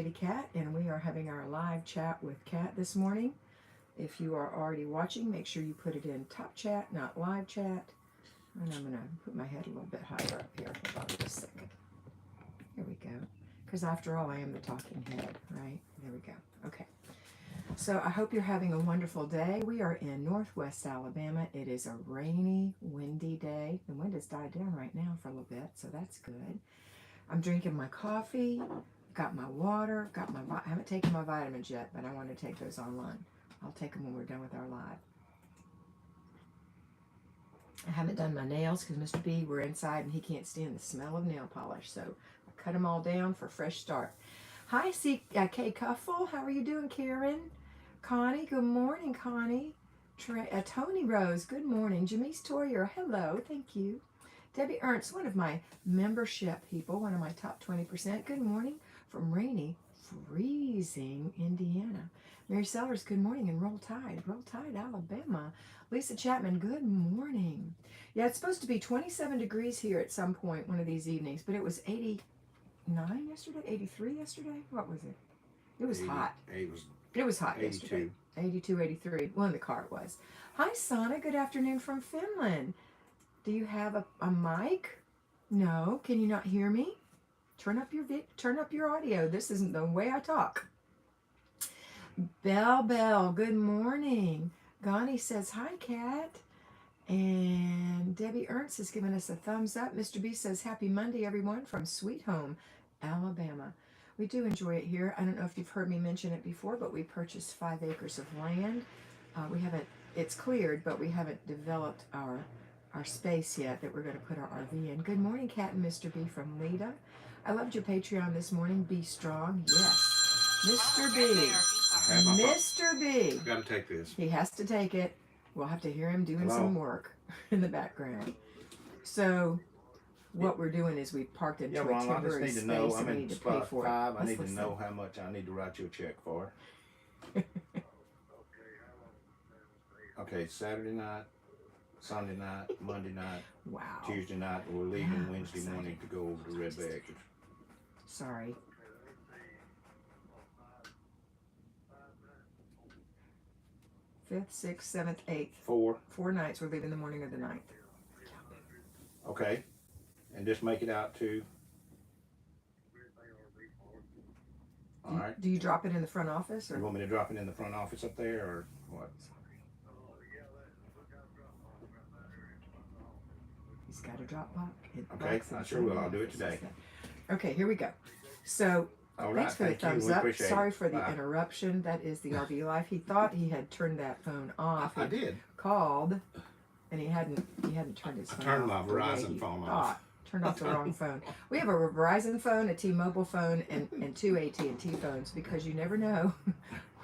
Flylady Kat, and we are having our live chat with Kat this morning. If you are already watching, make sure you put it in top chat, not live chat. And I'm going to put my head a little bit higher up here. Hold on just a second. Here we go. Because after all, I am the talking head, right? There we go. Okay. So I hope you're having a wonderful day. We are in Northwest Alabama. It is a rainy, windy day. The wind has died down right now for a little bit, so that's good. I'm drinking my coffee, got my water, I haven't taken my vitamins yet, but I want to take those online. I'll take them when we're done with our live. I haven't done my nails because Mr. B, we're inside and he can't stand the smell of nail polish, so I cut them all down for a fresh start. Hi, Kay Cuffle. How are you doing, Karen? Connie, good morning, Connie. Tony Rose, good morning. Jamise Toyer, hello, thank you. Debbie Ernst, one of my membership people, one of my top 20%. Good morning from rainy, freezing Indiana. Mary Sellers, good morning, and Roll Tide, Alabama. Lisa Chapman, good morning. Yeah, it's supposed to be 27 degrees here at some point one of these evenings, but it was 89 yesterday, 83 yesterday. What was it? It was 80, hot. It was hot 82. Yesterday. 82, 83. Well, in the car it was. Hi, Sana. Good afternoon from Finland. Do you have a mic? No. Can you not hear me? Turn up your audio. This isn't the way I talk. Bell, good morning. Gani says, hi, Kat. And Debbie Ernst has given us a thumbs up. Mr. B says, happy Monday, everyone, from Sweet Home, Alabama. We do enjoy it here. I don't know if you've heard me mention it before, but we purchased 5 acres of land. It's cleared, but we haven't developed our space yet that we're going to put our RV in. Good morning, Kat and Mr. B from Lita. I loved your Patreon this morning. Be strong. Yes. Mr. B. Mr. B. I've got to take this. He has to take it. We'll have to hear him doing some work in the background. So what we're doing is we parked into a temporary space and we need to pay for it. I need to know how much I need to write you a check for. Okay, Saturday night, Sunday night, Monday night, wow. Tuesday night, we're leaving Wednesday morning to go over to Red Bay Acres. Sorry. Fifth, sixth, seventh, eighth. 4 nights. We're leaving the morning of the 9th. Okay, and just make it out to. All right. Do you drop it in the front office, or you want me to drop it in the front office up there, or what? He's got a drop box. Okay, I sure will. I'll do it today. Okay, here we go. So, thanks for the thumbs up. Sorry for the interruption. That is the RV Life. He thought he had turned that phone off. I did. Called, and he hadn't turned his phone off. Turned my Verizon phone off. Turned off the wrong phone. We have a Verizon phone, a T-Mobile phone, and 2 AT&T phones because you never know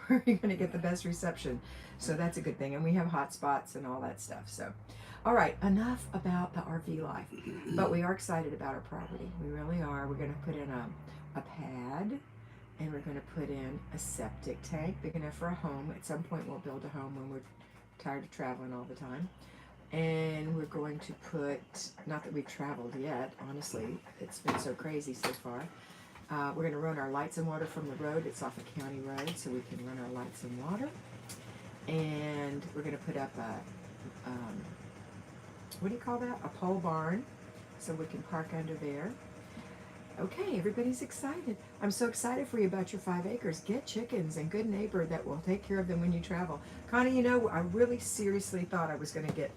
where you're going to get the best reception. So that's a good thing. And we have hotspots and all that stuff. So, all right, enough about the RV life. But we are excited about our property. We really are. We're going to put in a pad, and we're going to put in a septic tank big enough for a home. At some point, we'll build a home when we're tired of traveling all the time. And we're going to put, not that we've traveled yet, honestly, it's been so crazy so far. We're going to run our lights and water from the road. It's off a county road, so we can run our lights and water. And we're going to put up a, what do you call that? A pole barn, so we can park under there. Okay, everybody's excited. I'm so excited for you about your 5 acres. Get chickens and good neighbor that will take care of them when you travel. Connie, you know, I really seriously thought I was going to get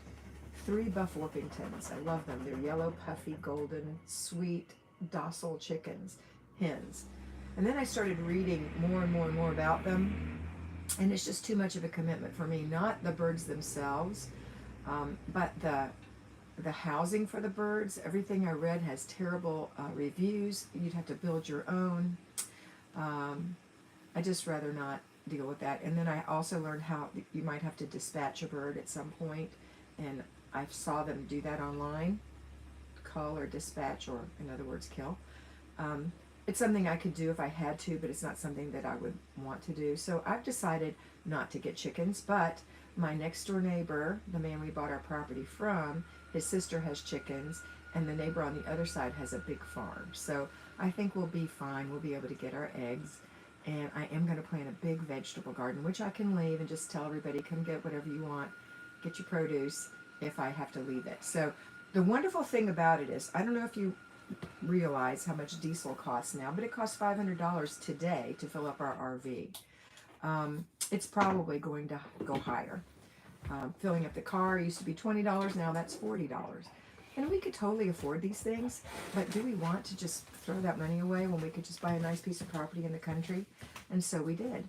3 Buff Orpingtons. I love them. They're yellow, puffy, golden, sweet, docile chickens, hens. And then I started reading more and more and more about them, and it's just too much of a commitment for me. Not the birds themselves, but the housing for the birds. Everything I read has terrible reviews. You'd have to build your own. I just rather not deal with that. And then I also learned how you might have to dispatch a bird at some point, and I saw them do that online. Cull or dispatch, or in other words, kill. It's something I could do if I had to, but it's not something that I would want to do. So I've decided not to get chickens, but my next door neighbor, the man we bought our property from, his sister has chickens, and the neighbor on the other side has a big farm. So I think we'll be fine. We'll be able to get our eggs. And I am going to plant a big vegetable garden, which I can leave and just tell everybody, come get whatever you want, get your produce if I have to leave it. So the wonderful thing about it is, I don't know if you realize how much diesel costs now, but it costs $500 today to fill up our RV. It's probably going to go higher. Filling up the car used to be $20, now that's $40. And we could totally afford these things, but do we want to just throw that money away when we could just buy a nice piece of property in the country? And so we did.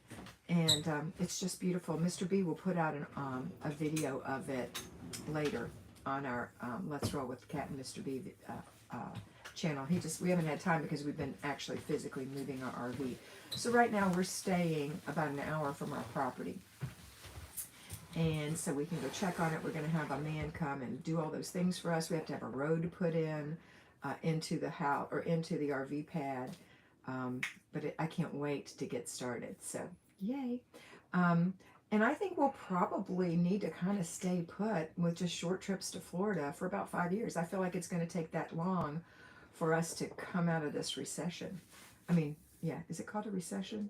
And it's just beautiful. Mr. B will put out a video of it later on our Let's Roll with Kat and Mr. B channel. We haven't had time because we've been actually physically moving our RV. So right now we're staying about an hour from our property. And so we can go check on it. We're going to have a man come and do all those things for us. We have to have a road put in into the house or into the RV pad. I can't wait to get started. So yay. And I think we'll probably need to kind of stay put with just short trips to Florida for about 5 years. I feel like it's going to take that long for us to come out of this recession. I mean, yeah, is it called a recession?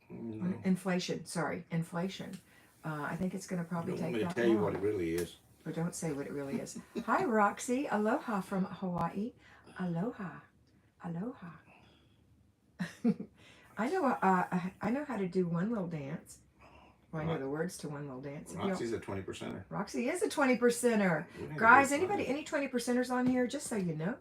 No. Inflation. Sorry, inflation. I think it's going to probably take that long. I'm going to tell you what it really is. Or don't say what it really is. Hi, Roxy. Aloha from Hawaii. Aloha. Aloha. I know how to do one little dance. Well, I know the words to one little dance. Roxy's a 20%er. Roxy is a 20%er. Guys, any 20%ers on here, just so you know.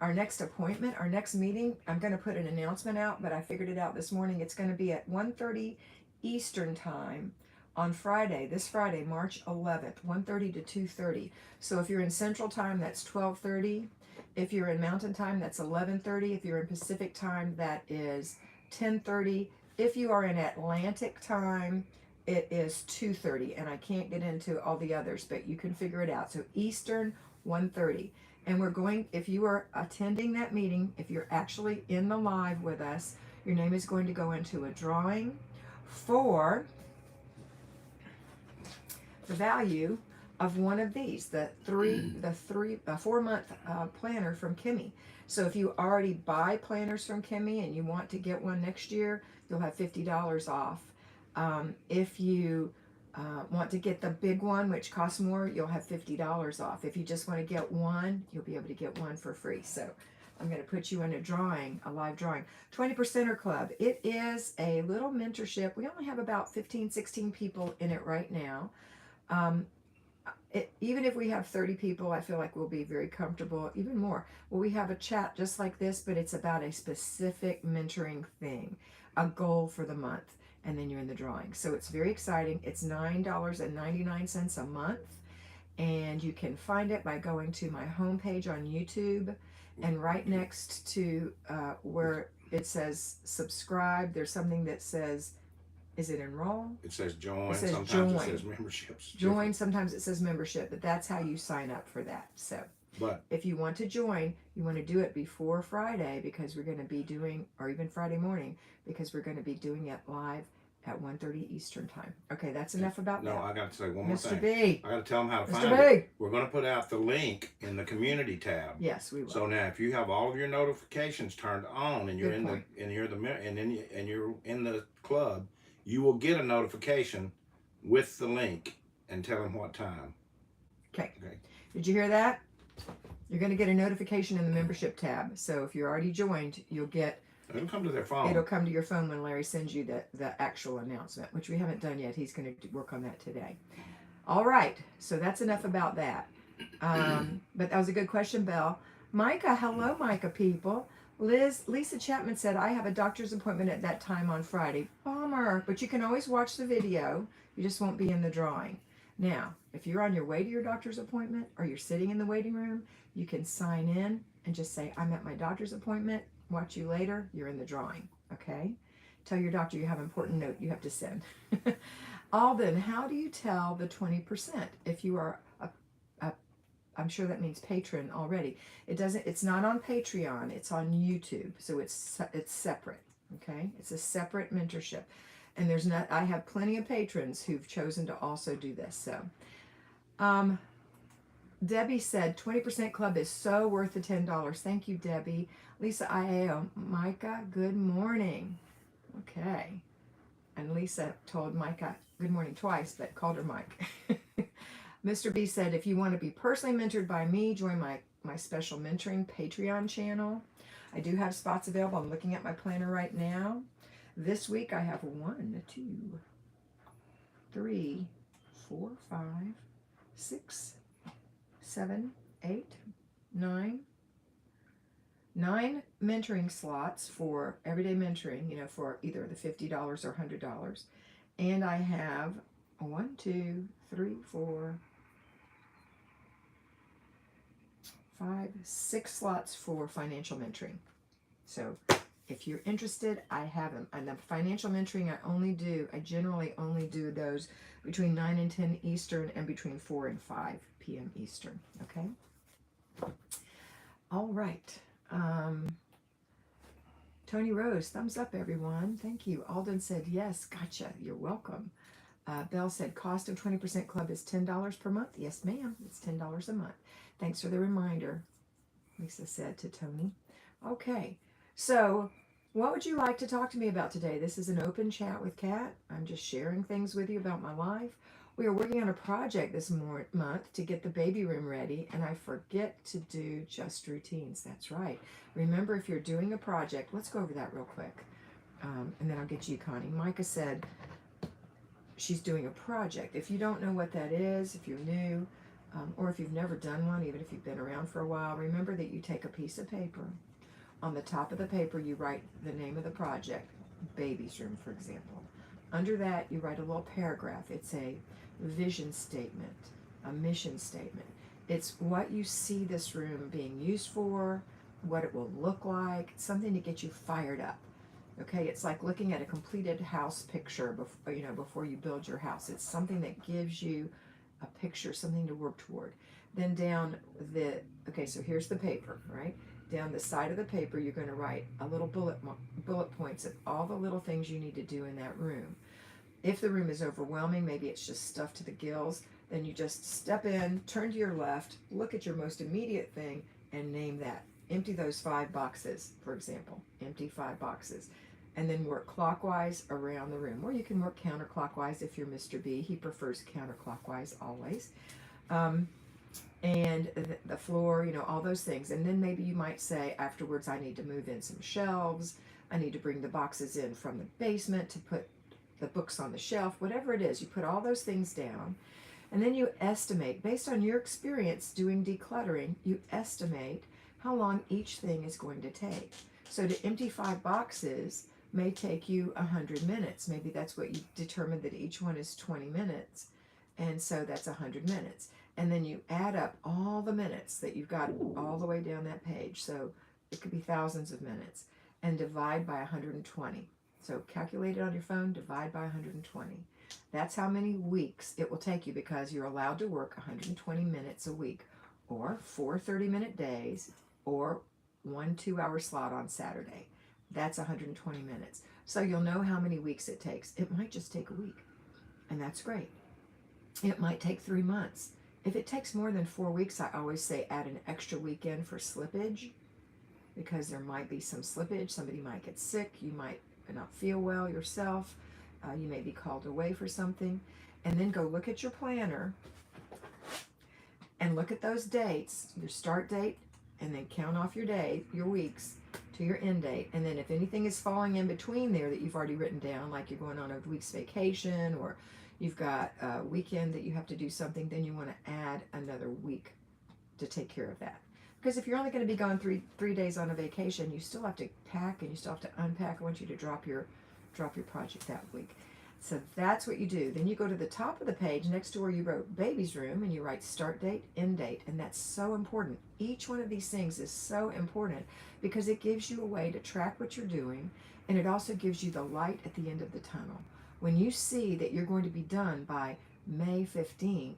Our next appointment, our next meeting, I'm going to put an announcement out, but I figured it out this morning. It's going to be at 1:30 Eastern Time on Friday, this Friday, March 11th, 1:30 to 2:30. So if you're in Central Time, that's 12:30. If you're in Mountain Time, that's 11:30. If you're in Pacific Time, that is 10:30. If you are in Atlantic Time, it is 2:30. And I can't get into all the others, but you can figure it out. So Eastern, 1:30. And we're going, if you are attending that meeting, if you're actually in the live with us, your name is going to go into a drawing for the value of one of these, the 4-month planner from Kimmy. So if you already buy planners from Kimmy and you want to get one next year, you'll have $50 off. If you want to get the big one, which costs more, you'll have $50 off. If you just want to get one, you'll be able to get one for free. So I'm going to put you in a drawing, a live drawing. 20%er Club. It is a little mentorship. We only have about 15, 16 people in it right now. Even if we have 30 people, I feel like we'll be very comfortable, even more. Well, we have a chat just like this, but it's about a specific mentoring thing, a goal for the month, and then you're in the drawing. So it's very exciting. It's $9.99 a month, and you can find it by going to my homepage on YouTube, and right next to where it says subscribe, there's something that says, is it enroll? It says join. It says sometimes join. it says memberships. Join, sometimes it says membership, but that's how you sign up for that. So But if you want to join, you want to do it before Friday, because we're going to be doing, or even Friday morning, because we're going to be doing it live at 1:30 Eastern Time. Okay, that's enough about that. no, I got to say one more Mr. thing. B. I got to tell them how to Mr. find B. it. We're going to put out the link in the community tab. Yes, we will. So now, if you have all of your notifications turned on and you're Good in point. you're in the club, you will get a notification with the link and tell them what time. Okay. Did you hear that? You're going to get a notification in the membership tab. So if you're already joined, you'll get. It'll come to their phone. It'll come to your phone when Larry sends you the actual announcement, which we haven't done yet. He's going to work on that today. All right. So that's enough about that. But that was a good question, Belle. Micah, hello, Micah people. Lisa Chapman said, I have a doctor's appointment at that time on Friday. Bummer, but you can always watch the video. You just won't be in the drawing. Now, if you're on your way to your doctor's appointment or you're sitting in the waiting room, you can sign in and just say, I'm at my doctor's appointment. Watch you later. You're in the drawing. Okay? Tell your doctor you have an important note you have to send. Alden, how do you tell the 20% if you are I'm sure that means patron already. It's not on Patreon, it's on YouTube. So it's separate. Okay? It's a separate mentorship. And I have plenty of patrons who've chosen to also do this. So Debbie said 20% club is so worth the $10. Thank you, Debbie. Lisa IAO, Micah, good morning. Okay. And Lisa told Mike good morning twice, but called her Mike. Mr. B said, if you want to be personally mentored by me, join my special mentoring Patreon channel. I do have spots available. I'm looking at my planner right now. This week I have 1, 2, 3, 4, 5, 6, 7, 8, 9 mentoring slots for everyday mentoring, for either the $50 or $100. And I have 1, 2, 3, 4, 5, 6 slots for financial mentoring. So if you're interested, I have them. And the financial mentoring I generally only do those between 9 and 10 Eastern and between 4 and 5 p.m. Eastern. Okay? All right. Tony Rose, thumbs up, everyone. Thank you. Alden said, yes, gotcha. You're welcome. Belle said, cost of 20% club is $10 per month. Yes, ma'am. It's $10 a month. Thanks for the reminder, Lisa said to Tony. Okay. So what would you like to talk to me about today? This is an open chat with Kat. I'm just sharing things with you about my life. We are working on a project this month to get the baby room ready, and I forget to do just routines. That's right. Remember, if you're doing a project, let's go over that real quick, and then I'll get you, Connie. Micah said she's doing a project. If you don't know what that is, if you're new, or if you've never done one, even if you've been around for a while, remember that you take a piece of paper. On the top of the paper, you write the name of the project, baby's room, for example. Under that, you write a little paragraph. It's a vision statement, a mission statement. It's what you see this room being used for, what it will look like, something to get you fired up. Okay, it's like looking at a completed house picture before you build your house. It's something that gives you a picture, something to work toward. Then so here's the paper, right? Down the side of the paper, you're going to write a little bullet points of all the little things you need to do in that room. If the room is overwhelming, maybe it's just stuffed to the gills, then you just step in, turn to your left, look at your most immediate thing, and name that. Empty those 5 boxes, for example. Empty 5 boxes. And then work clockwise around the room. Or you can work counterclockwise if you're Mr. B. He prefers counterclockwise always. And the floor, all those things. And then maybe you might say afterwards, I need to move in some shelves. I need to bring the boxes in from the basement to put the books on the shelf. Whatever it is, you put all those things down. And then you estimate, based on your experience doing decluttering, you estimate how long each thing is going to take. So to empty 5 boxes may take you 100 minutes. Maybe that's what you determined, that each one is 20 minutes. And so that's 100 minutes. And then you add up all the minutes that you've got all the way down that page. So it could be thousands of minutes. And divide by 120. So calculate it on your phone, divide by 120. That's how many weeks it will take you, because you're allowed to work 120 minutes a week, or 4 30-minute days, or 1 2-hour slot on Saturday. That's 120 minutes. So you'll know how many weeks it takes. It might just take a week, and that's great. It might take 3 months. If it takes more than 4 weeks, I always say add an extra weekend for slippage, because there might be some slippage. Somebody might get sick. You might not feel well yourself. You may be called away for something. And then go look at your planner and look at those dates, your start date, and then count off your weeks to your end date. And then if anything is falling in between there that you've already written down, like you're going on a week's vacation, or you've got a weekend that you have to do something, then you want to add another week to take care of that. Because if you're only going to be gone three days on a vacation, you still have to pack and you still have to unpack. I want you to drop your project that week. So that's what you do. Then you go to the top of the page next to where you wrote baby's room, and you write start date, end date. And that's so important. Each one of these things is so important, because it gives you a way to track what you're doing, and it also gives you the light at the end of the tunnel. When you see that you're going to be done by May 15th,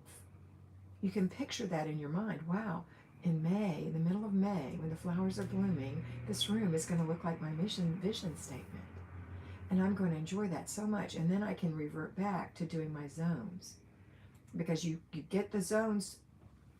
you can picture that in your mind. Wow, in May, in the middle of May, when the flowers are blooming, this room is going to look like my vision statement. And I'm going to enjoy that so much. And then I can revert back to doing my zones. Because you get the zones.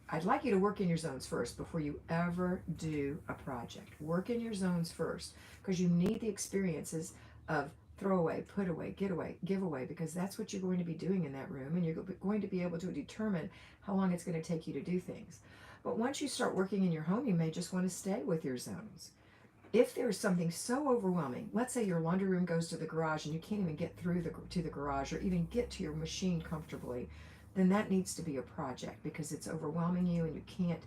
I'd like you to work in your zones first before you ever do a project. Work in your zones first, because you need the experiences of throw away, put away, get away, give away, because that's what you're going to be doing in that room, and you're going to be able to determine how long it's going to take you to do things. But once you start working in your home, you may just want to stay with your zones. If there's something so overwhelming, let's say your laundry room goes to the garage and you can't even get through to the garage or even get to your machine comfortably, then that needs to be a project because it's overwhelming you and you can't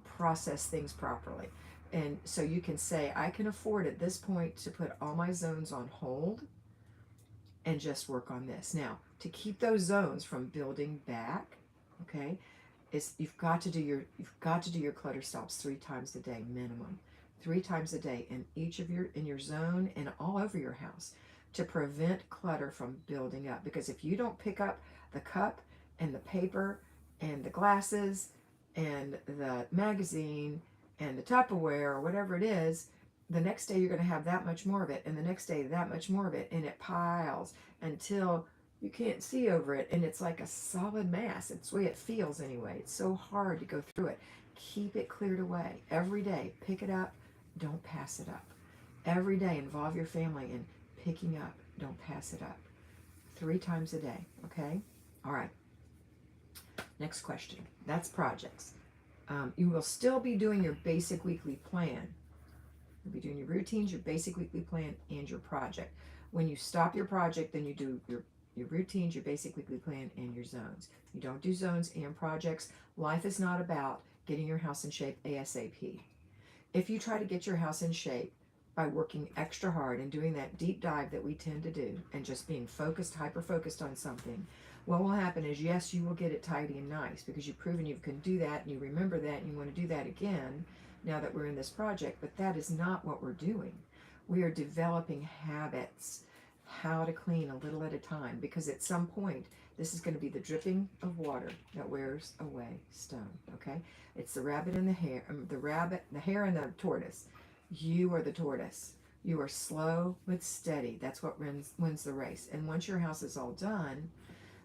process things properly. And so you can say, I can afford at this point to put all my zones on hold and just work on this. Now, to keep those zones from building back, okay, is you've got to do your clutter stops 3 times a day minimum. 3 times a day in your zone and all over your house to prevent clutter from building up. Because if you don't pick up the cup and the paper and the glasses and the magazine and the Tupperware or whatever it is, the next day you're going to have that much more of it, and the next day that much more of it, and it piles until you can't see over it, and it's like a solid mass. It's the way it feels anyway. It's so hard to go through it. Keep it cleared away every day. Pick it up. Don't pass it up. Every day, involve your family in picking up. Don't pass it up. 3 times a day, okay? All right. Next question. That's projects. You will still be doing your basic weekly plan. You'll be doing your routines, your basic weekly plan, and your project. When you stop your project, then you do your routines, your basic weekly plan, and your zones. You don't do zones and projects. Life is not about getting your house in shape ASAP. If you try to get your house in shape by working extra hard and doing that deep dive that we tend to do and just being focused, hyper-focused on something, what will happen is, yes, you will get it tidy and nice because you've proven you can do that and you remember that and you want to do that again now that we're in this project, but that is not what we're doing. We are developing habits, how to clean a little at a time, because at some point, this is going to be the dripping of water that wears away stone, okay? It's the rabbit and the hare, the hare and the tortoise. You are the tortoise. You are slow but steady. That's what wins the race. And once your house is all done,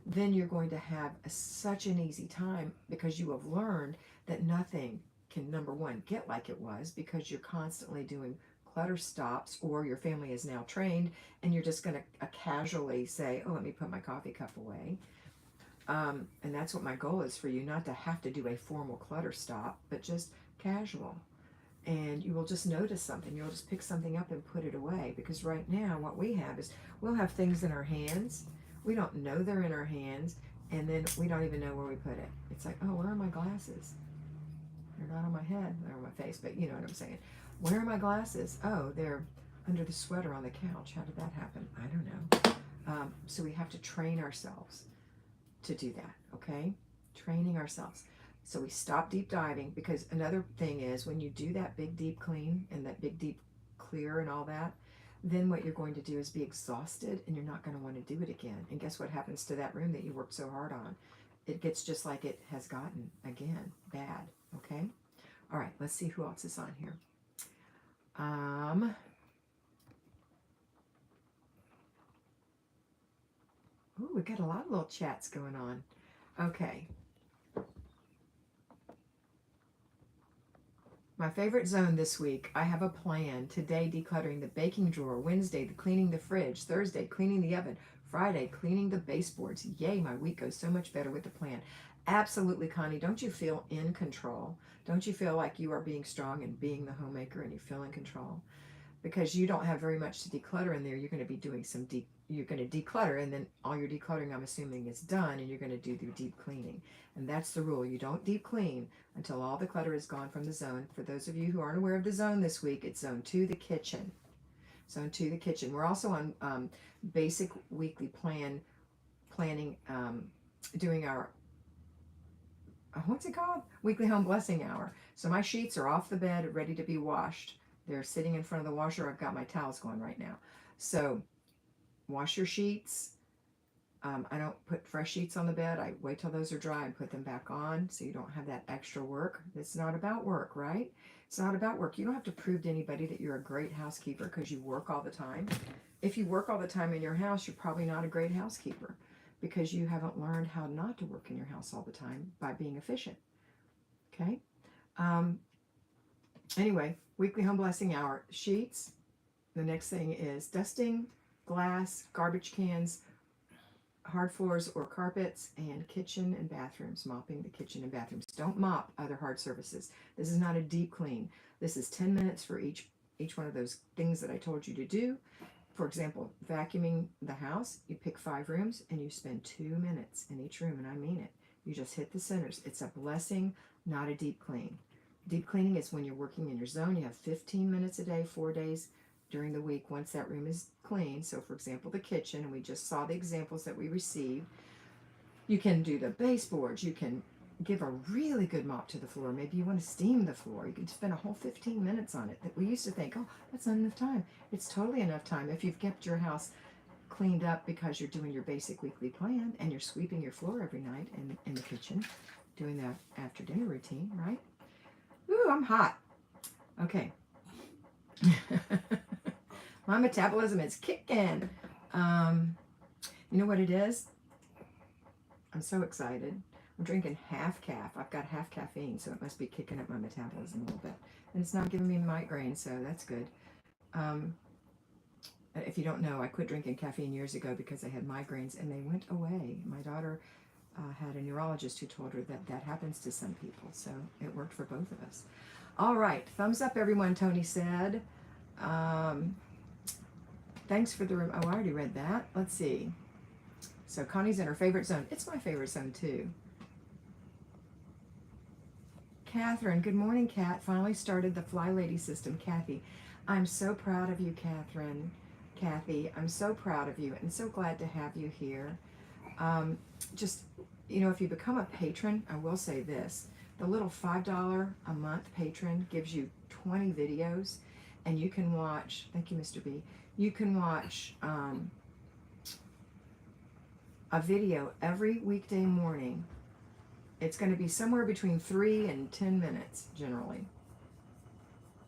then you're going to have such an easy time because you have learned that nothing can, number one, get like it was because you're constantly doing clutter stops, or your family is now trained and you're just going to casually say, oh, let me put my coffee cup away. And that's what my goal is for you, not to have to do a formal clutter stop, but just casual. And you will just notice something. You'll just pick something up and put it away. Because right now what we have is we'll have things in our hands. We don't know they're in our hands. And then we don't even know where we put it. It's like, oh, where are my glasses? They're not on my head. They're on my face. But you know what I'm saying. Where are my glasses? Oh, they're under the sweater on the couch. How did that happen? I don't know. So we have to train ourselves to do that, okay? Training ourselves. So we stop deep diving, because another thing is when you do that big deep clean and that big deep clear and all that, then what you're going to do is be exhausted and you're not going to want to do it again. And guess what happens to that room that you worked so hard on? It gets just like it has gotten again, bad, okay? All right, let's see who else is on here. Oh, we got a lot of little chats going on. Okay. My favorite zone this week, I have a plan. Today, decluttering the baking drawer. Wednesday, cleaning the fridge. Thursday, cleaning the oven. Friday, cleaning the baseboards. Yay, my week goes so much better with the plan. Absolutely, Connie. Don't you feel in control? Don't you feel like you are being strong and being the homemaker and you feel in control? Because you don't have very much to declutter in there. You're going to be doing you're going to declutter, and then all your decluttering, I'm assuming, is done, and you're going to do the deep cleaning. And that's the rule. You don't deep clean until all the clutter is gone from the zone. For those of you who aren't aware of the zone this week, it's zone 2, the kitchen. Zone 2, the kitchen. We're also on basic weekly planning, doing our, what's it called? Weekly home blessing hour. So my sheets are off the bed, ready to be washed. They're sitting in front of the washer. I've got my towels going right now. So wash your sheets. I don't put fresh sheets on the bed. I wait till those are dry and put them back on so you don't have that extra work. It's not about work, right? It's not about work. You don't have to prove to anybody that you're a great housekeeper because you work all the time. If you work all the time in your house, you're probably not a great housekeeper because you haven't learned how not to work in your house all the time by being efficient. Okay? Anyway, weekly home blessing hour. Sheets. The next thing is dusting, glass, garbage cans, hard floors or carpets, and kitchen and bathrooms, mopping the kitchen and bathrooms. Don't mop other hard surfaces. This is not a deep clean. This is 10 minutes for each one of those things that I told you to do. For example, vacuuming the house, you pick 5 rooms and you spend 2 minutes in each room, and I mean it. You just hit the centers. It's a blessing, not a deep clean. Deep cleaning is when you're working in your zone. You have 15 minutes a day, 4 days during the week once that room is clean. So for example, the kitchen, and we just saw the examples that we received. You can do the baseboards. You can give a really good mop to the floor. Maybe you want to steam the floor. You can spend a whole 15 minutes on it. That we used to think, oh, that's not enough time. It's totally enough time if you've kept your house cleaned up because you're doing your basic weekly plan and you're sweeping your floor every night in the kitchen, doing that after dinner routine, right? Ooh, I'm hot. Okay. My metabolism is kicking. You know what it is? I'm so excited. I'm drinking half calf. I've got half caffeine, so it must be kicking up my metabolism a little bit. And it's not giving me migraine, so that's good. If you don't know, I quit drinking caffeine years ago because I had migraines, and they went away. My daughter had a neurologist who told her that that happens to some people, so it worked for both of us. All right, thumbs up, everyone, Tony said. Thanks for the room. Oh, I already read that. Let's see. So Connie's in her favorite zone. It's my favorite zone, too. Catherine, good morning, Kat. Finally started the Flylady system. Kathy, I'm so proud of you, Catherine. Kathy, I'm so proud of you and so glad to have you here. Just, you know, if you become a patron, I will say this. The little $5 a month patron gives you 20 videos, and you can watch, thank you, Mr. B, you can watch a video every weekday morning. It's going to be somewhere between 3 and 10 minutes, generally.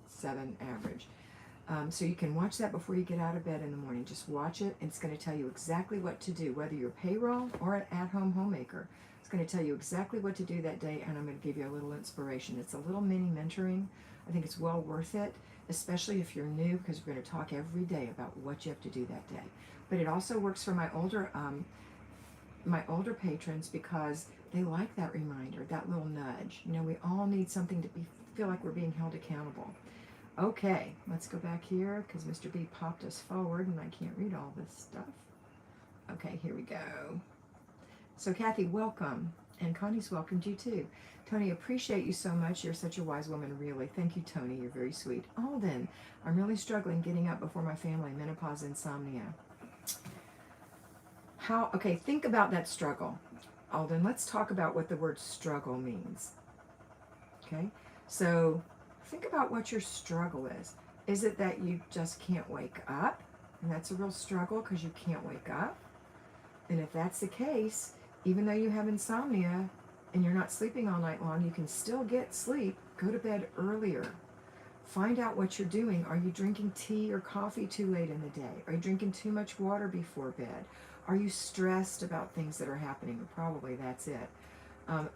7 average. So you can watch that before you get out of bed in the morning. Just watch it, and it's going to tell you exactly what to do, whether you're payroll or an at-home homemaker. It's going to tell you exactly what to do that day, and I'm going to give you a little inspiration. It's a little mini mentoring. I think it's well worth it, especially if you're new, because we're going to talk every day about what you have to do that day. But it also works for my older patrons because they like that reminder, that little nudge. You know, we all need something to feel like we're being held accountable. Okay, let's go back here because Mr. B popped us forward and I can't read all this stuff. Okay, here we go. So Kathy, welcome. And Connie's welcomed you too. Tony, appreciate you so much. You're such a wise woman, really. Thank you, Tony. You're very sweet. Alden, I'm really struggling getting up before my family. Menopause, insomnia. Okay, think about that struggle. Alden, let's talk about what the word struggle means. Okay, so think about what your struggle is. Is it that you just can't wake up? And that's a real struggle because you can't wake up? And if that's the case, even though you have insomnia and you're not sleeping all night long, you can still get sleep. Go to bed earlier. Find out what you're doing. Are you drinking tea or coffee too late in the day? Are you drinking too much water before bed? Are you stressed about things that are happening? Probably that's it.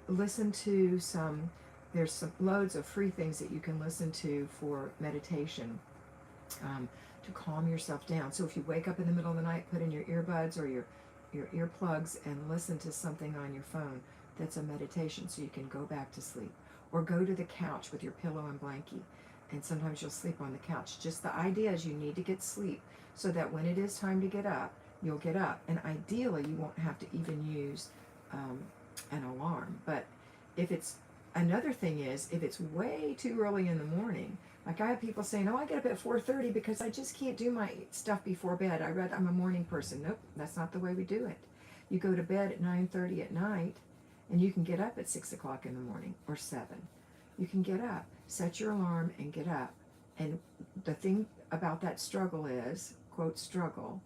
Listen to there's some loads of free things that you can listen to for meditation to calm yourself down. So if you wake up in the middle of the night, put in your earbuds or your earplugs and listen to something on your phone that's a meditation so you can go back to sleep. Or go to the couch with your pillow and blankie, and sometimes you'll sleep on the couch. Just the idea is you need to get sleep so that when it is time to get up, you'll get up. And ideally, you won't have to even use an alarm. But if it's another thing is, if it's way too early in the morning, like I have people saying, oh, I get up at 4:30 because I just can't do my stuff before bed. I'm a morning person. Nope, that's not the way we do it. You go to bed at 9:30 at night, and you can get up at 6 o'clock in the morning or 7. You can get up, set your alarm, and get up. And the thing about that struggle is, quote, struggle,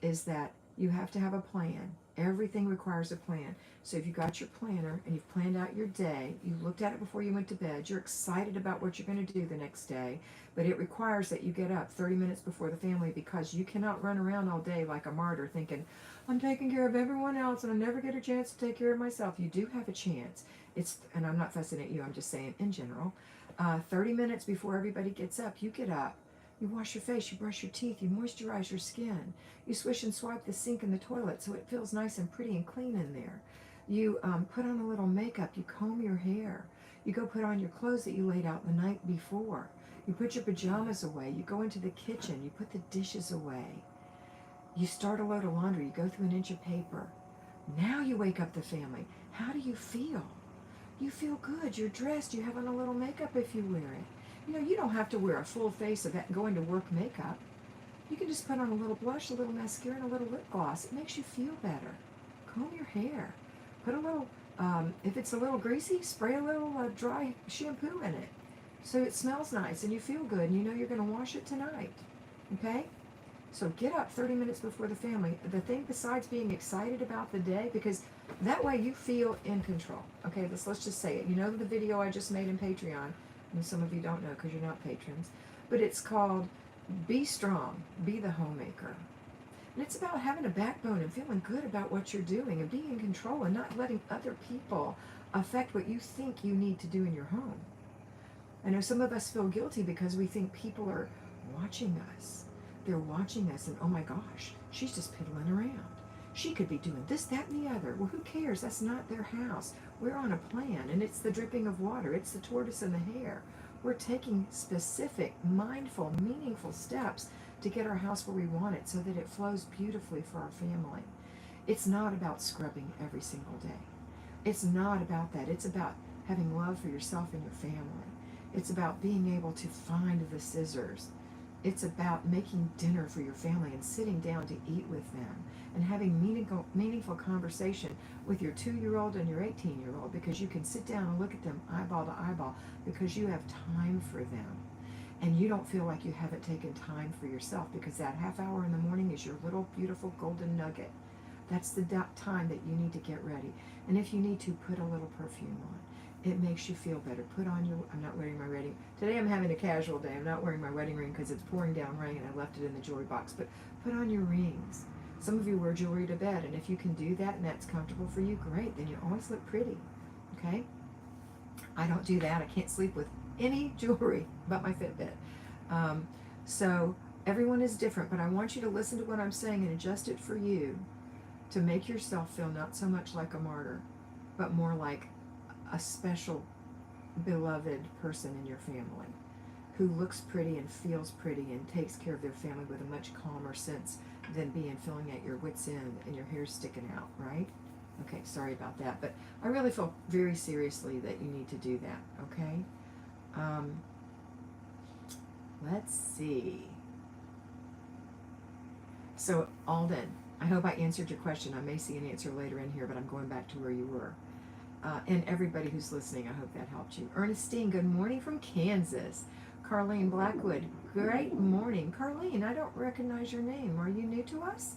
is that you have to have a plan. Everything requires a plan. So if you got your planner and you've planned out your day, you looked at it before you went to bed, you're excited about what you're going to do the next day, but it requires that you get up 30 minutes before the family because you cannot run around all day like a martyr thinking, I'm taking care of everyone else and I never get a chance to take care of myself. You do have a chance. And I'm not fussing at you, I'm just saying in general, 30 minutes before everybody gets up, you get up. You wash your face, you brush your teeth, you moisturize your skin. You swish and swipe the sink and the toilet so it feels nice and pretty and clean in there. You put on a little makeup, you comb your hair. You go put on your clothes that you laid out the night before. You put your pajamas away, you go into the kitchen, you put the dishes away. You start a load of laundry, you go through an inch of paper. Now you wake up the family. How do you feel? You feel good, you're dressed, you have on a little makeup if you wear it. You know, you don't have to wear a full face of that going to work makeup. You can just put on a little blush, a little mascara, and a little lip gloss. It makes you feel better. Comb your hair. Put a little, if it's a little greasy, spray a little dry shampoo in it. So it smells nice and you feel good and you know you're going to wash it tonight. Okay? So get up 30 minutes before the family. The thing besides being excited about the day, because that way you feel in control. Okay, let's just say it. You know the video I just made in Patreon, and some of you don't know because you're not patrons, but it's called Be Strong, Be the Homemaker. And it's about having a backbone and feeling good about what you're doing and being in control and not letting other people affect what you think you need to do in your home. I know some of us feel guilty because we think people are watching us. They're watching us and, oh my gosh, she's just piddling around. She could be doing this, that, and the other. Well, who cares? That's not their house. We're on a plan, and it's the dripping of water. It's the tortoise and the hare. We're taking specific, mindful, meaningful steps to get our house where we want it so that it flows beautifully for our family. It's not about scrubbing every single day. It's not about that. It's about having love for yourself and your family. It's about being able to find the scissors. It's about making dinner for your family and sitting down to eat with them and having meaningful conversation with your 2-year-old and your 18-year-old, because you can sit down and look at them eyeball to eyeball because you have time for them. And you don't feel like you haven't taken time for yourself, because that half hour in the morning is your little beautiful golden nugget. That's the time that you need to get ready. And if you need to, put a little perfume on. It makes you feel better. Put on your, I'm not wearing my wedding, today I'm having a casual day. I'm not wearing my wedding ring because it's pouring down rain and I left it in the jewelry box. But put on your rings. Some of you wear jewelry to bed, and if you can do that and that's comfortable for you, great. Then you always look pretty. Okay? I don't do that. I can't sleep with any jewelry but my Fitbit. So everyone is different, but I want you to listen to what I'm saying and adjust it for you to make yourself feel not so much like a martyr, but more like a special, beloved person in your family who looks pretty and feels pretty and takes care of their family with a much calmer sense than feeling at your wit's end and your hair sticking out, right? Okay, sorry about that, but I really feel very seriously that you need to do that, okay? Let's see. So, Alden, I hope I answered your question. I may see an answer later in here, but I'm going back to where you were. And everybody who's listening, I hope that helped you. Ernestine, good morning from Kansas. Carlene Blackwood, great morning. Carlene, I don't recognize your name. Are you new to us?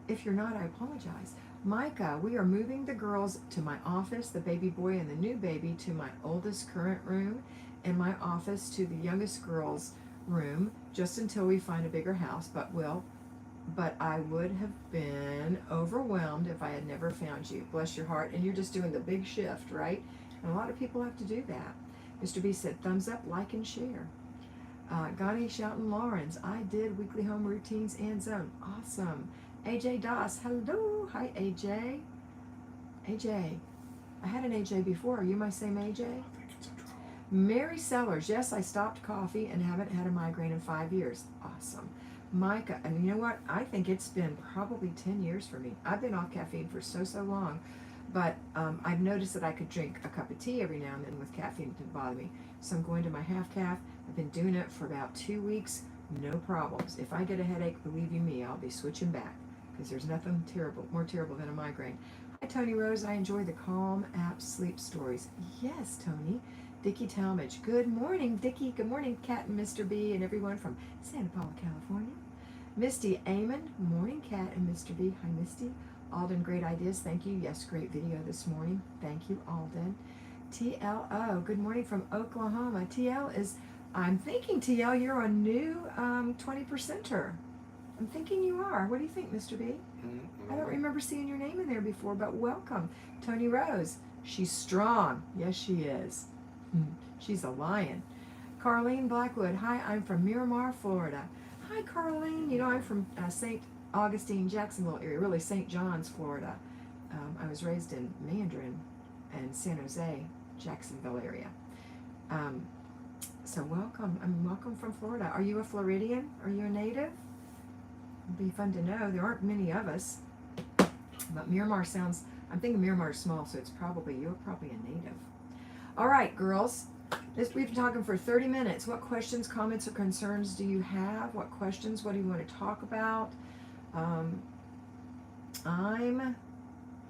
If you're not, I apologize. Micah, we are moving the girls to my office, the baby boy and the new baby to my oldest current room, and my office to the youngest girl's room, just until we find a bigger house, but I would have been overwhelmed if I had never found you. Bless your heart. And you're just doing the big shift, right? And a lot of people have to do that. Mr. B said, thumbs up, like, and share. Gani Shoughton Lawrence, I did weekly home routines and zone. Awesome. AJ Doss, hello. Hi, AJ. AJ. I had an AJ before. Are you my same AJ? Mary Sellers, yes, I stopped coffee and haven't had a migraine in 5 years. Awesome. Micah, and you know what? I think it's been probably 10 years for me. I've been off caffeine for so long, but I've noticed that I could drink a cup of tea every now and then with caffeine. It didn't bother me. So I'm going to my half caff. I've been doing it for about 2 weeks. No problems. If I get a headache, believe you me, I'll be switching back, because there's nothing more terrible than a migraine. Hi, Tony Rose. I enjoy the Calm app sleep stories. Yes, Tony. Dickie Talmadge. Good morning, Dickie. Good morning, Kat and Mr. B and everyone from Santa Paula, California. Misty Amon. Morning, Kat and Mr. B. Hi, Misty. Alden, great ideas. Thank you. Yes, great video this morning. Thank you, Alden. TLO. Good morning from Oklahoma. TL is, I'm thinking, TL, you're a new 20%er. I'm thinking you are. What do you think, Mr. B? I don't remember seeing your name in there before, but welcome. Tony Rose. She's strong. Yes, she is. She's a lion. Carlene Blackwood. Hi, I'm from Miramar, Florida. Hi, Carlene. You know, I'm from St. Augustine, Jacksonville area, really St. John's, Florida. I was raised in Mandarin and San Jose, Jacksonville area. So welcome. Welcome from Florida. Are you a Floridian? Are you a native? It'd be fun to know. There aren't many of us. But Miramar sounds, I'm thinking Miramar is small, so you're probably a native. All right, girls. We've been talking for 30 minutes. What questions, comments, or concerns do you have? What questions? What do you want to talk about?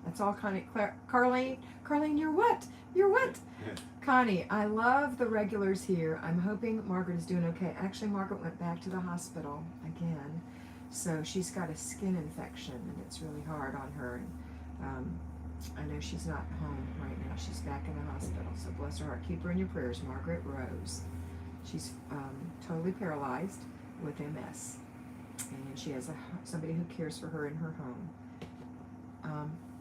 That's all Connie. Carlene, you're what? You're what? Yeah. Connie, I love the regulars here. I'm hoping Margaret is doing okay. Actually, Margaret went back to the hospital again. So she's got a skin infection, and it's really hard on her. And I know she's not home right now. She's back in the hospital. So bless her heart. Keep her in your prayers. Margaret Rose. She's totally paralyzed with MS. And she has somebody who cares for her in her home.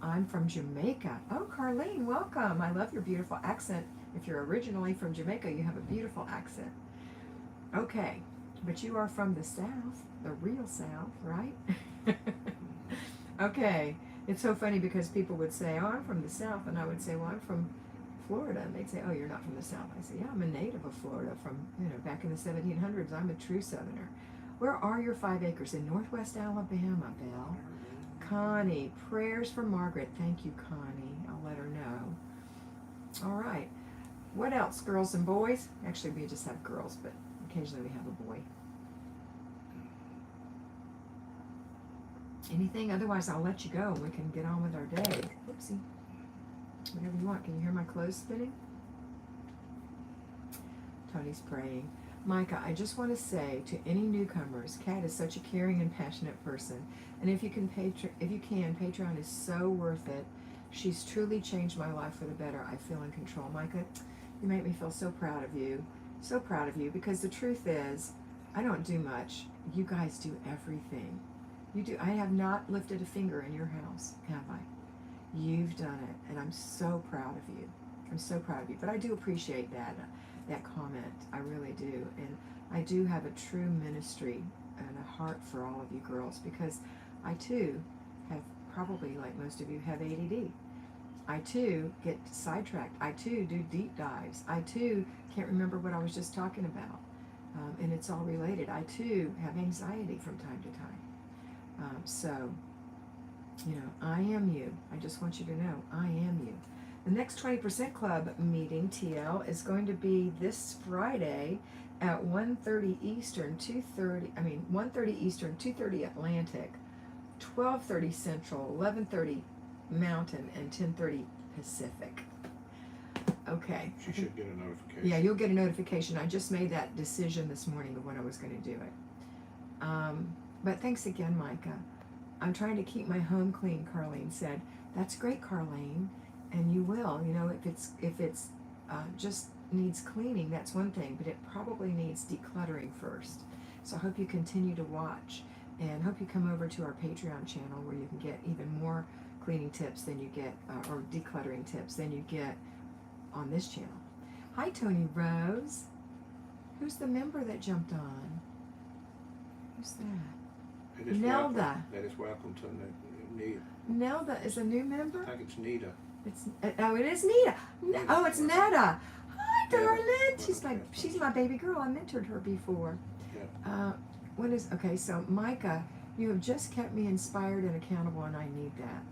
I'm from Jamaica. Oh, Carlene, welcome. I love your beautiful accent. If you're originally from Jamaica, you have a beautiful accent. Okay, but you are from the South, the real South, right? Okay, it's so funny because people would say, oh, I'm from the South, and I would say, well, I'm from Florida, and they'd say, oh, you're not from the South. I say, yeah, I'm a native of Florida from, back in the 1700s. I'm a true Southerner. Where are your 5 acres? In Northwest Alabama, Belle. Connie, prayers for Margaret. Thank you, Connie. I'll let her know. All right. What else, girls and boys? Actually, we just have girls, but occasionally we have a boy. Anything? Otherwise, I'll let you go and we can get on with our day. Oopsie. Whatever you want. Can you hear my clothes spinning? Tony's praying. Micah, I just want to say to any newcomers, Kat is such a caring and passionate person. And if you can, Patreon is so worth it. She's truly changed my life for the better. I feel in control. Micah, you make me feel so proud of you. So proud of you, because the truth is, I don't do much. You guys do everything. You do. I have not lifted a finger in your house, have I? You've done it, and I'm so proud of you. I'm so proud of you. But I do appreciate that comment. I really do. And I do have a true ministry and a heart for all of you girls, because I too have, probably like most of you, have ADD. I too get sidetracked. I too do deep dives. I too can't remember what I was just talking about. And it's all related. I too have anxiety from time to time. So, I am you. I just want you to know, I am you. The next 20% Club meeting, TL, is going to be this Friday at 1:30 Eastern, 1:30 Eastern, 2:30 Atlantic, 12:30 Central, 11:30 Mountain, and 10:30 Pacific. Okay. She should get a notification. Yeah, you'll get a notification. I just made that decision this morning of when I was going to do it. But thanks again, Micah. I'm trying to keep my home clean, Carlene said. That's great, Carlene. And you will, if it's just needs cleaning, that's one thing, but it probably needs decluttering first. So I hope you continue to watch, and hope you come over to our Patreon channel where you can get even more cleaning tips than you get, or decluttering tips than you get on this channel. Hi, Tony Rose. Who's the member that jumped on? Who's that? Nelda. That is welcome to Nita. Nelda is a new member? I think it's Nita. It is Nita. Oh, it's Netta. Hi, darling. She's my baby girl. I mentored her before. Yeah. Okay, so Micah, you have just kept me inspired and accountable, and I need that.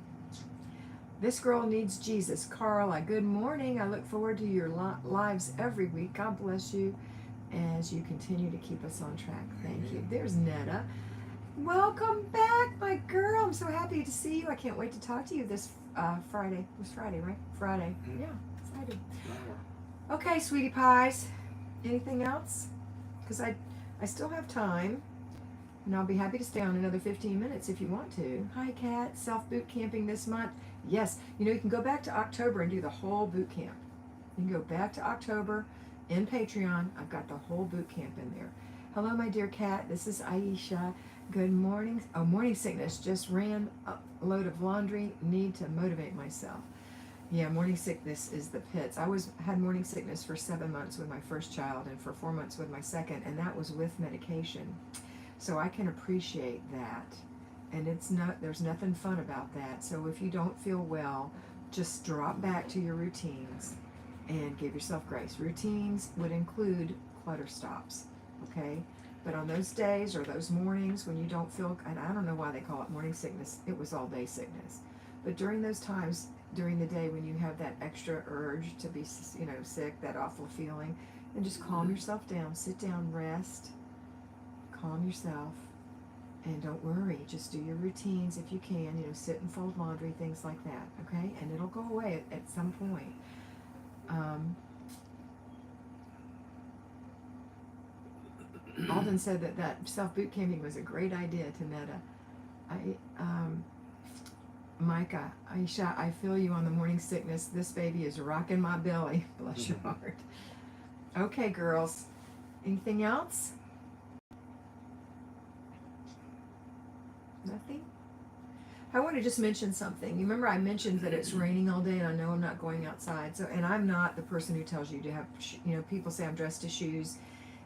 This girl needs Jesus. Carla, good morning. I look forward to your lives every week. God bless you as you continue to keep us on track. Thank you. There's Netta. Welcome back, my girl. I'm so happy to see you. I can't wait to talk to you this Friday. It was Friday, right? Friday. Mm-hmm. Yeah, Friday. Okay, sweetie pies. Anything else? Because I still have time, and I'll be happy to stay on another 15 minutes if you want to. Hi, Kat. Self-boot camping this month. Yes. You can go back to October and do the whole boot camp. You can go back to October in Patreon. I've got the whole boot camp in there. Hello, my dear Kat. This is Aisha. Good morning. Oh, morning sickness. Just ran a load of laundry. Need to motivate myself. Yeah, morning sickness is the pits. Had morning sickness for 7 months with my first child and for 4 months with my second, and that was with medication. So I can appreciate that. And there's nothing fun about that. So if you don't feel well, just drop back to your routines and give yourself grace. Routines would include clutter stops, okay? But on those days or those mornings when you don't feel, and I don't know why they call it morning sickness, it was all day sickness. But during those times, during the day when you have that extra urge to be, sick, that awful feeling, and just calm yourself down, sit down, rest, calm yourself, and don't worry. Just do your routines if you can, sit and fold laundry, things like that, okay? And it'll go away at some point. Alden said that self-boot camping was a great idea to Netta. Micah, Aisha, I feel you on the morning sickness. This baby is rocking my belly. Bless your heart. Okay, girls. Anything else? Nothing? I want to just mention something. You remember I mentioned that it's raining all day and I know I'm not going outside. So, and I'm not the person who tells you to have, people say I'm dressed to shoes.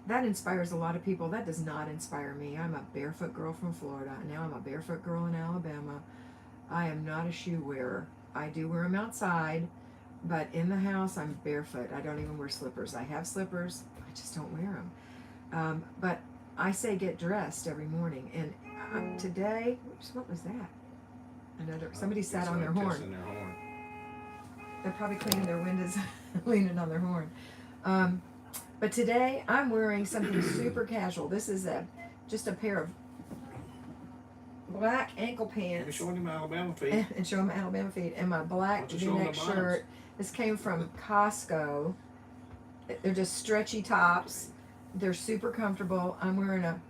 That inspires a lot of people. That does not inspire me. I'm a barefoot girl from Florida. Now I'm a barefoot girl in Alabama. I am not a shoe wearer. I do wear them outside, but in the house I'm barefoot. I don't even wear slippers. I have slippers. I just don't wear them. But I say get dressed every morning. And today, what was that? Somebody sat on their horn. They're probably cleaning their windows, leaning on their horn. But today I'm wearing something super casual. This is just a pair of black ankle pants. You're showing them Alabama feet. And show them Alabama feet. And my black V-neck shirt. This came from Costco. They're just stretchy tops. They're super comfortable. I'm wearing I'll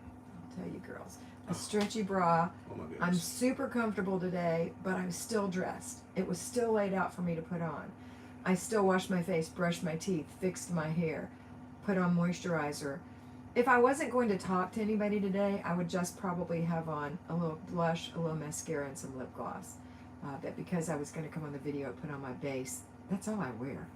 tell you girls, a stretchy bra. Oh my goodness. I'm super comfortable today, but I'm still dressed. It was still laid out for me to put on. I still washed my face, brushed my teeth, fixed my hair, put on moisturizer. If I wasn't going to talk to anybody today, I would just probably have on a little blush, a little mascara, and some lip gloss. But because I was going to come on the video, put on my base. That's all I wear.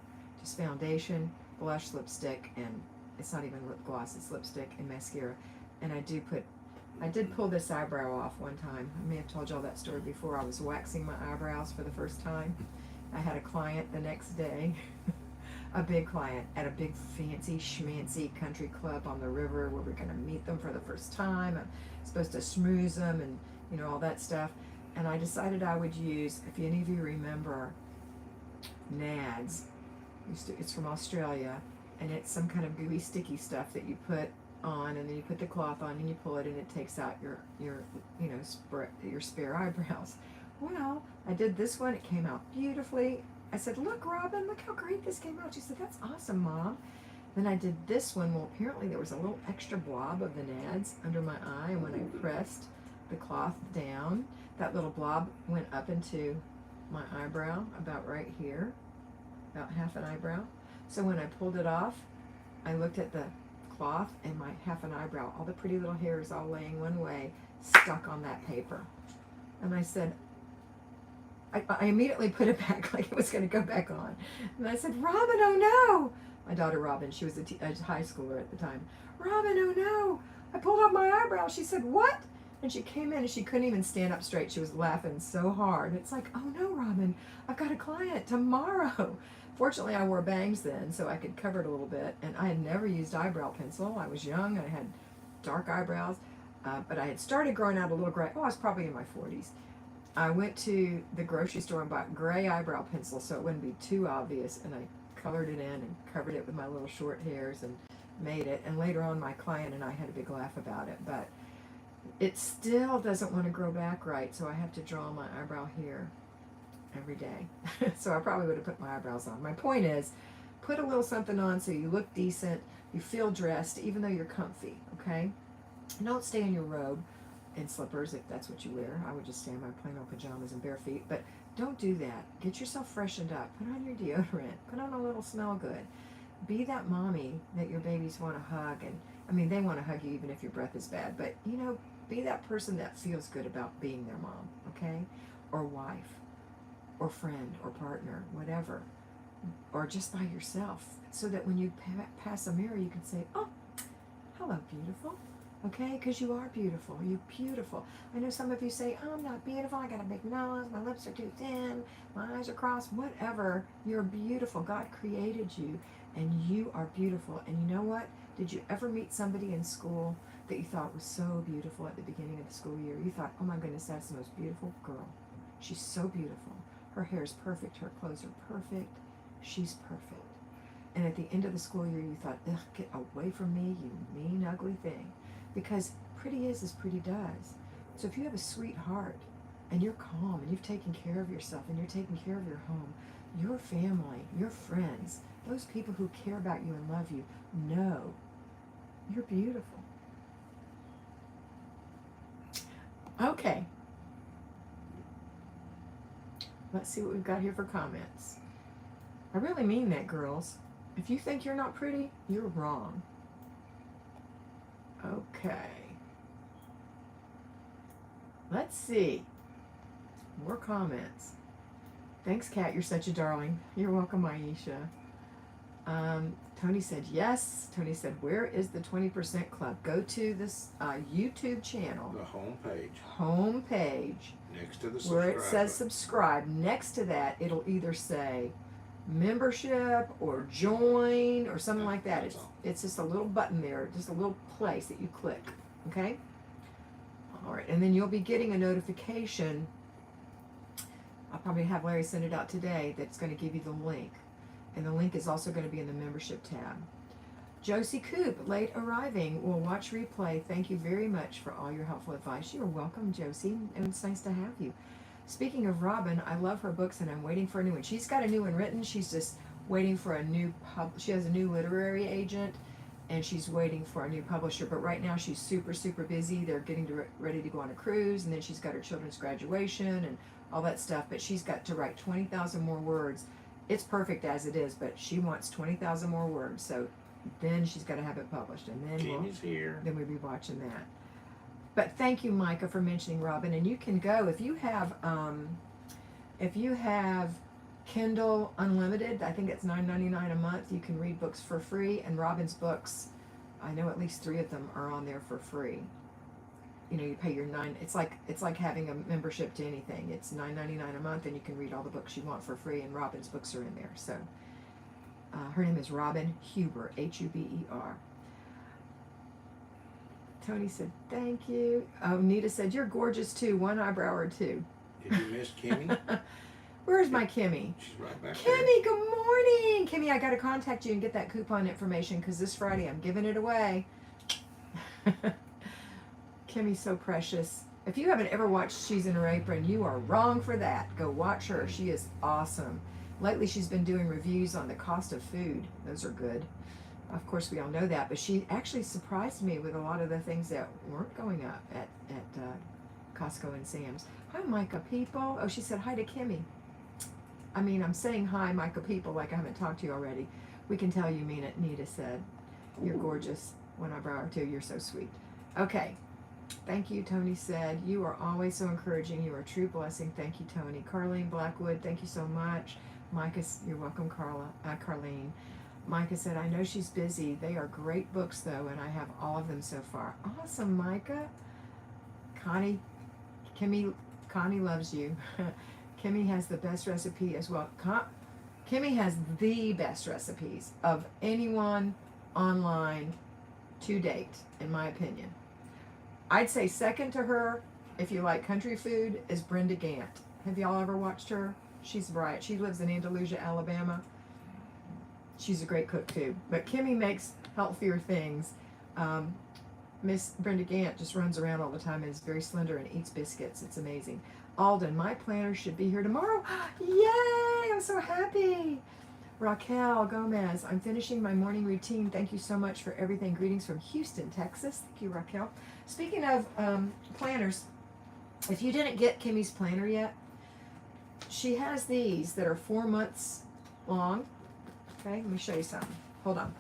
Just foundation, blush, lipstick, and it's not even lip gloss, it's lipstick and mascara. And I did pull this eyebrow off one time. I may have told y'all that story before. I was waxing my eyebrows for the first time. I had a client the next day. A big client at a big fancy schmancy country club on the river where we're going to meet them for the first time. I'm supposed to schmooze them and all that stuff. And I decided I would use, if any of you remember, Nads. It's from Australia, and it's some kind of gooey sticky stuff that you put on, and then you put the cloth on and you pull it and it takes out your spare eyebrows. Well, I did this one. It came out beautifully. I said, look, Robin, look how great this came out. She said, that's awesome, Mom. Then I did this one. Well, apparently there was a little extra blob of the Nads under my eye, and when I pressed the cloth down, that little blob went up into my eyebrow, about right here, about half an eyebrow. So when I pulled it off, I looked at the cloth, and my half an eyebrow, all the pretty little hairs all laying one way, stuck on that paper. And I said, I immediately put it back like it was going to go back on. And I said, Robin, oh no! My daughter Robin, she was a high schooler at the time. Robin, oh no! I pulled off my eyebrow. She said, what? And she came in and she couldn't even stand up straight. She was laughing so hard. It's like, oh no, Robin, I've got a client tomorrow. Fortunately, I wore bangs then, so I could cover it a little bit. And I had never used eyebrow pencil. I was young. I had dark eyebrows. But I had started growing out a little gray. Oh, I was probably in my 40s. I went to the grocery store and bought gray eyebrow pencil so it wouldn't be too obvious, and I colored it in and covered it with my little short hairs and made it. And later on, my client and I had a big laugh about it, but it still doesn't want to grow back right, so I have to draw my eyebrow here every day. So I probably would have put my eyebrows on. My point is, put a little something on so you look decent, you feel dressed, even though you're comfy, okay? Don't stay in your robe and slippers if that's what you wear. I would just stay in my plain old pajamas and bare feet, but don't do that. Get yourself freshened up. Put on your deodorant. Put on a little smell good. Be that mommy that your babies want to hug, and I mean, they want to hug you even if your breath is bad, but be that person that feels good about being their mom, okay? Or wife. or friend or partner, whatever, or just by yourself, so that when you pass a mirror, you can say, oh, hello, beautiful. Okay, because you are beautiful. You're beautiful. I know some of you say, oh, I'm not beautiful. I got a big nose. My lips are too thin. My eyes are crossed. Whatever. You're beautiful. God created you, and you are beautiful. And you know what? Did you ever meet somebody in school that you thought was so beautiful at the beginning of the school year? You thought, oh my goodness, that's the most beautiful girl. She's so beautiful. Her hair is perfect. Her clothes are perfect. She's perfect. And at the end of the school year, you thought, ugh, get away from me, you mean, ugly thing. Because pretty is as pretty does. So if you have a sweet heart, and you're calm, and you've taken care of yourself, and you're taking care of your home, your family, your friends, those people who care about you and love you, know you're beautiful. Okay. Let's see what we've got here for comments. I really mean that, girls. If you think you're not pretty, you're wrong. Okay. Let's see. More comments. Thanks, Kat. You're such a darling. You're welcome, Aisha. Tony said yes. Tony said, where is the 20% club? Go to this YouTube channel. The homepage. Homepage. Next to the where subscribe it says button. subscribe. Next to that, it'll either say membership or join or something like that. It's just a little button there, just a little place that you click. Okay? All right, and then you'll be getting a notification. I'll probably have Larry send it out today. That's going to give you the link. And the link is also going to be in the membership tab. Josie Coop, late arriving, will watch replay. Thank you very much for all your helpful advice. You're welcome, Josie, and it's nice to have you. Speaking of Robin, I love her books, and I'm waiting for a new one. She's got a new one written. She's just waiting for a new she has a new literary agent, and she's waiting for a new publisher. But right now, she's super, super busy. They're getting ready to go on a cruise, and then she's got her children's graduation and all that stuff. But she's got to write 20,000 more words. It's perfect as it is, but she wants 20,000 more words. So then she's got to have it published, and then we'll be watching that. But thank you, Micah, for mentioning Robin. And you can go if you have Kindle Unlimited. I think it's $9.99 a month. You can read books for free, and Robin's books, I know at least 3 of them are on there for free. You know, you pay your It's like having a membership to anything. It's $9.99 a month, and you can read all the books you want for free. And Robin's books are in there. So her name is Robin Huber, Huber. Tony said, thank you. Oh, Nita said, you're gorgeous too. One eyebrow or two. Did you miss Kimmy? Where's my Kimmy? She's right back Kimmy, there. good morning. Kimmy, I got to contact you and get that coupon information because this Friday I'm giving it away. Kimmy's so precious. If you haven't ever watched She's in Her Apron, you are wrong for that. Go watch her. She is awesome. Lately, she's been doing reviews on the cost of food. Those are good. Of course, we all know that, but she actually surprised me with a lot of the things that weren't going up at Costco and Sam's. Hi, Micah people. Oh, she said hi to Kimmy. I mean, I'm saying hi, Micah people, like I haven't talked to you already. We can tell you mean it, Nita said. You're gorgeous. One eyebrow or two. You're so sweet. Okay. Thank you, Tony said. You are always so encouraging. You are a true blessing. Thank you, Tony. Carlene Blackwood, thank you so much. Micah, you're welcome, Carlene. Micah said, I know she's busy. They are great books, though, and I have all of them so far. Awesome, Micah. Connie loves you. Kimmy has the best recipe as well. Kimmy has the best recipes of anyone online to date, in my opinion. I'd say second to her, if you like country food, is Brenda Gant. Have y'all ever watched her? She's bright. She lives in Andalusia, Alabama. She's a great cook too. But Kimmy makes healthier things. Miss Brenda Gant just runs around all the time and is very slender and eats biscuits. It's amazing. Alden, my planner should be here tomorrow. Yay! I'm so happy. Raquel Gomez, I'm finishing my morning routine. Thank you so much for everything. Greetings from Houston, Texas. Thank you, Raquel. Speaking of planners, if you didn't get Kimmy's planner yet, she has these that are 4 months long. Okay, let me show you something. Hold on.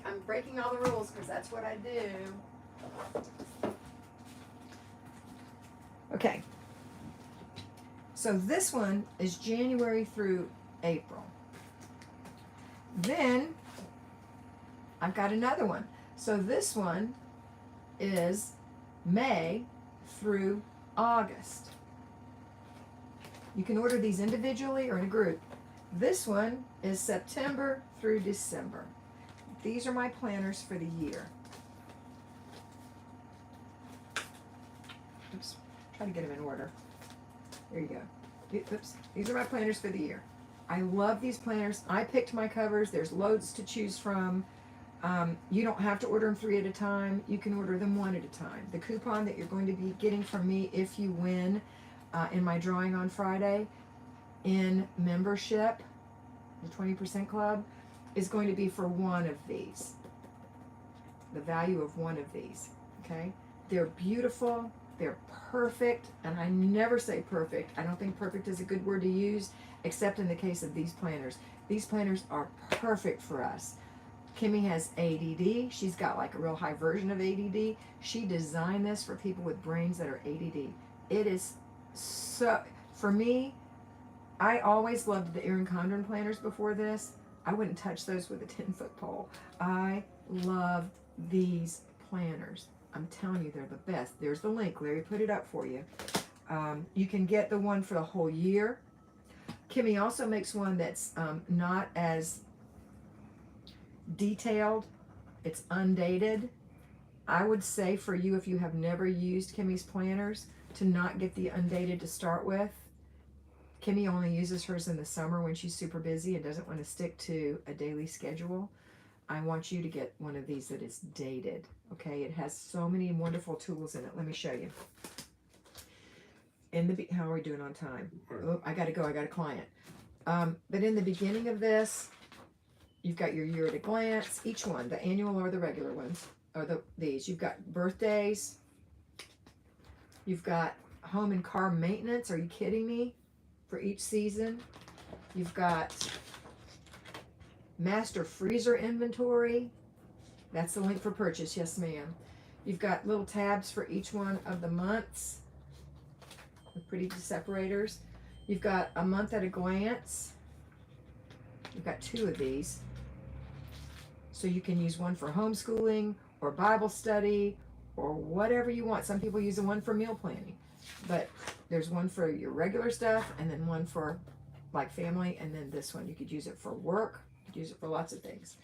I'm breaking all the rules because that's what I do. Okay. So this one is January through April. Then I've got another one. So this one is May through August. You can order these individually or in a group. This one is September through December. These are my planners for the year. Oops, try to get them in order. There you go. Oops, these are my planners for the year. I love these planners. I picked my covers. There's loads to choose from. You don't have to order them 3 at a time. You can order them 1 at a time. The coupon that you're going to be getting from me if you win in my drawing on Friday in membership, the 20% club, is going to be for 1 of these. The value of 1 of these, okay? They're beautiful. They're perfect, and I never say perfect. I don't think perfect is a good word to use, except in the case of these planners. These planners are perfect for us. Kimmy has ADD. She's got like a real high version of ADD. She designed this for people with brains that are ADD. It is so, for me, I always loved the Erin Condren planners before this. I wouldn't touch those with a 10-foot pole. I love these planners. I'm telling you, they're the best. There's the link. Larry put it up for you. You can get the one for the whole year. Kimmy also makes one that's not as detailed. It's undated. I would say for you, if you have never used Kimmy's planners, to not get the undated to start with. Kimmy only uses hers in the summer when she's super busy and doesn't want to stick to a daily schedule. I want you to get one of these that is dated. Okay, it has so many wonderful tools in it. Let me show you. How are we doing on time? Oh, I gotta go. I got a client. But in the beginning of this, you've got your year at a glance. Each one, the annual or the regular ones, or these. You've got birthdays. You've got home and car maintenance. Are you kidding me? For each season. You've got master freezer inventory. That's the link for purchase. Yes, ma'am. You've got little tabs for each one of the months with pretty separators. You've got a month at a glance. You've got 2 of these. So you can use one for homeschooling or Bible study or whatever you want. Some people use the one for meal planning. But there's one for your regular stuff and then one for like family, and then this one. You could use it for work. You could use it for lots of things.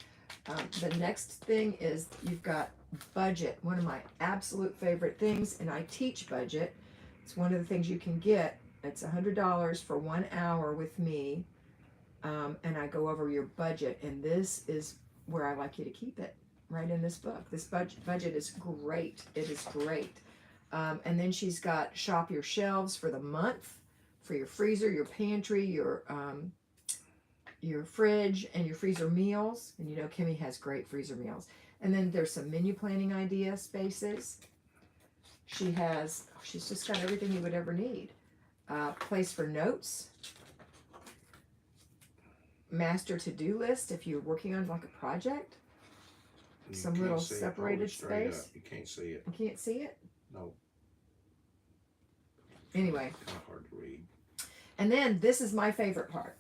The next thing is you've got budget, one of my absolute favorite things, and I teach budget. It's one of the things you can get. It's $100 for 1 hour with me, and I go over your budget, and this is where I like you to keep it, right in this book. This budget is great. It is great. And then she's got shop your shelves for the month, for your freezer, your pantry, your fridge, and your freezer meals. And you know Kimmy has great freezer meals. And then there's some menu planning idea spaces. She's just got everything you would ever need. Place for notes. Master to-do list if you're working on like a project. Some little separated space. You can't see it. You can't see it? No. Anyway. Kind of hard to read. And then this is my favorite part.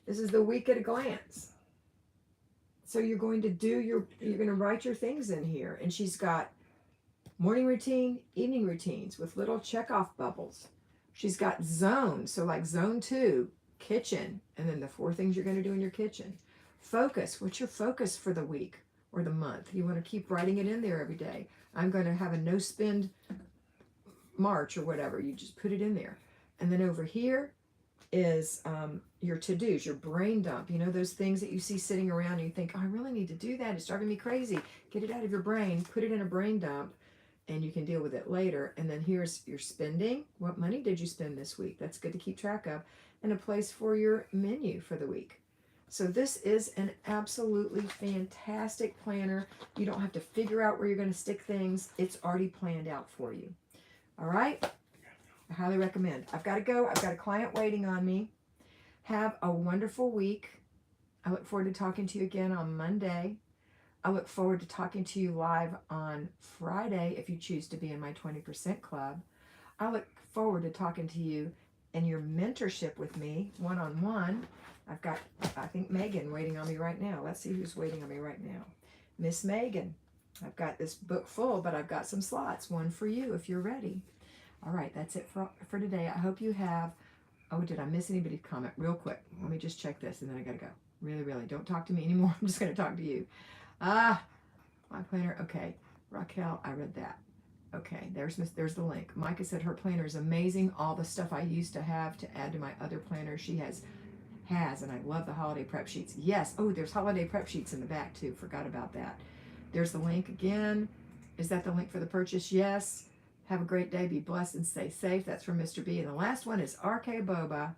This is the week at a glance. So you're going to write your things in here. And she's got morning routine, evening routines with little checkoff bubbles. She's got zones. So like zone 2, kitchen. And then the 4 things you're going to do in your kitchen. Focus. What's your focus for the week or the month? You want to keep writing it in there every day. I'm going to have a no spend March or whatever. You just put it in there. And then over here is your to-dos, your brain dump. You know, those things that you see sitting around and you think, oh, I really need to do that. It's driving me crazy. Get it out of your brain, put it in a brain dump, and you can deal with it later. And then here's your spending. What money did you spend this week? That's good to keep track of. And a place for your menu for the week. So this is an absolutely fantastic planner. You don't have to figure out where you're going to stick things. It's already planned out for you. All right? I highly recommend. I've got to go. I've got a client waiting on me. Have a wonderful week. I look forward to talking to you again on Monday. I look forward to talking to you live on Friday if you choose to be in my 20% club. I look forward to talking to you and your mentorship with me, one-on-one. I've got, I think, Megan waiting on me right now. Let's see who's waiting on me right now. Miss Megan. I've got this book full, but I've got some slots. One for you if you're ready. All right, that's it for today. I hope you have, oh, did I miss anybody's comment? Real quick. Let me just check this, and then I got to go. Really, really. Don't talk to me anymore. I'm just going to talk to you. My planner. Okay. Raquel, I read that. Okay, there's the link. Micah said her planner is amazing. All the stuff I used to have to add to my other planner, she has, and I love the holiday prep sheets. Yes. Oh, there's holiday prep sheets in the back too. Forgot about that. There's the link again. Is that the link for the purchase? Yes. Have a great day. Be blessed and stay safe. That's from Mr. B. And the last one is RK Boba.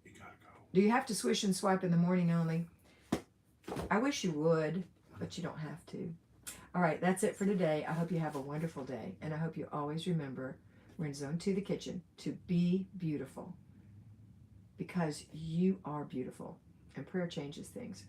You gotta go. Do you have to swish and swipe in the morning only? I wish you would, but you don't have to. All right, that's it for today. I hope you have a wonderful day, and I hope you always remember we're in Zone 2, the kitchen, to be beautiful, because you are beautiful, and prayer changes things.